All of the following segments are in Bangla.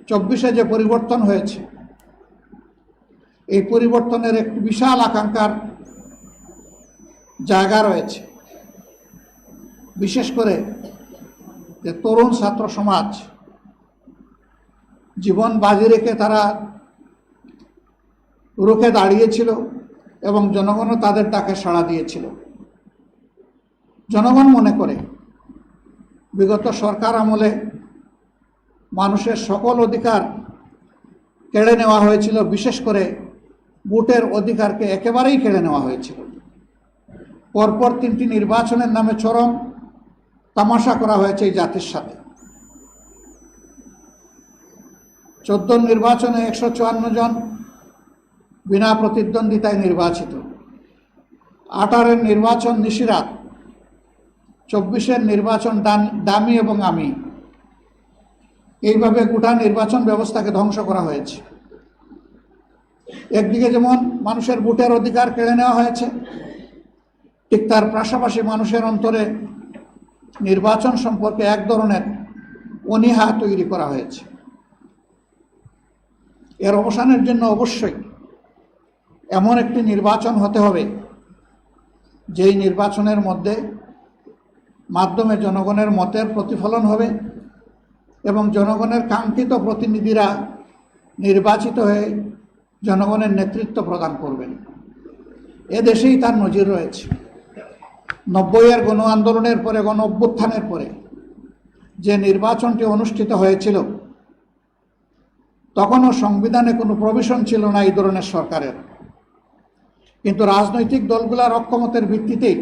2024-এ যে পরিবর্তন হয়েছে, এই পরিবর্তনের একটি বিশাল আকাঙ্ক্ষার জায়গা রয়েছে। বিশেষ করে যে তরুণ ছাত্র সমাজ জীবন বাজি রেখে তারা রুখে দাঁড়িয়েছিল এবং জনগণও তাদের ডাকে সাড়া দিয়েছিল। জনগণ মনে করে বিগত সরকার আমলে মানুষের সকল অধিকার কেড়ে নেওয়া হয়েছিল, বিশেষ করে ভোটের অধিকারকে একেবারেই কেড়ে নেওয়া হয়েছিল। পরপর 3টি নির্বাচনের নামে চরম তামাশা করা হয়েছে এই জাতির সাথে। 14 নির্বাচনে 154 জন বিনা প্রতিদ্বন্দ্বিতায় নির্বাচিত, 18-এর নির্বাচন নিশিরাত, 24-এর নির্বাচন ডামি এবং আমি। এইভাবে গোটা নির্বাচন ব্যবস্থাকে ধ্বংস করা হয়েছে। একদিকে যেমন মানুষের ভোটের অধিকার কেড়ে নেওয়া হয়েছে, ঠিক তার পাশাপাশি মানুষের অন্তরে নির্বাচন সম্পর্কে এক ধরনের অনীহা তৈরি করা হয়েছে। এর অবসানের জন্য অবশ্যই এমন একটি নির্বাচন হতে হবে যেই নির্বাচনের মাধ্যমে জনগণের মতের প্রতিফলন হবে এবং জনগণের কাঙ্ক্ষিত প্রতিনিধিরা নির্বাচিত হয়ে জনগণের নেতৃত্ব প্রদান করবেন। এদেশেই তার নজির রয়েছে। 90-এর গণ আন্দোলনের পরে, গণ অভ্যুত্থানের পরে যে নির্বাচনটি অনুষ্ঠিত হয়েছিল, তখনও সংবিধানে কোনো প্রভিশন ছিল না এই ধরনের সরকারের। কিন্তু রাজনৈতিক দলগুলোর অক্ষমতার ভিত্তিতেই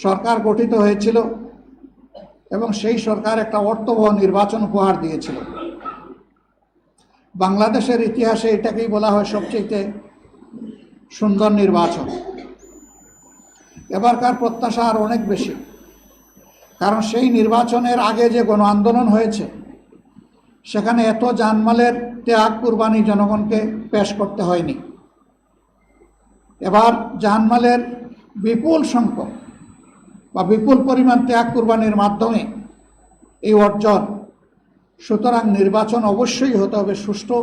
সরকার গঠিত হয়েছিল এবং সেই সরকার একটা অর্থবহ নির্বাচন উপহার দিয়েছিল। বাংলাদেশের ইতিহাসে এটাকেই বলা হয় সবচেয়ে সুন্দর নির্বাচন। এবারকার প্রত্যাশা আর অনেক বেশি, কারণ সেই নির্বাচনের আগে যে গণ আন্দোলন হয়েছে সেখানে এত জানমালের ত্যাগ কুরবানি জনগণকে পেশ করতে হয়নি। এবার জানমালের বিপুল সংখ্যক বা বিপুল পরিমাণ ত্যাগ কুরবানির মাধ্যমে এই অর্জন। সুতরাং নির্বাচন অবশ্যই হতে হবে সুষ্ঠু,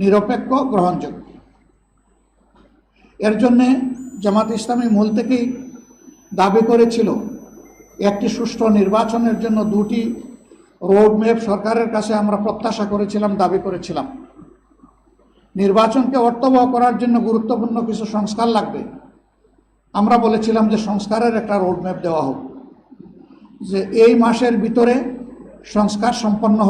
নিরপেক্ষ, গ্রহণযোগ্য। এর জন্যে জামাত ইসলামী মূল থেকেই দাবি করেছিল একটি সুষ্ঠু নির্বাচনের জন্য 2টি রোডম্যাপ সরকারের কাছে আমরা প্রত্যাশা করেছিলাম, দাবি করেছিলাম। নির্বাচনকে অর্থবহ করার জন্য গুরুত্বপূর্ণ কিছু সংস্কার লাগবে। আমরা বলেছিলাম যে সংস্কারের একটা রোডম্যাপ দেওয়া হোক, যে এই মাসের ভিতরে সংস্কার সম্পন্ন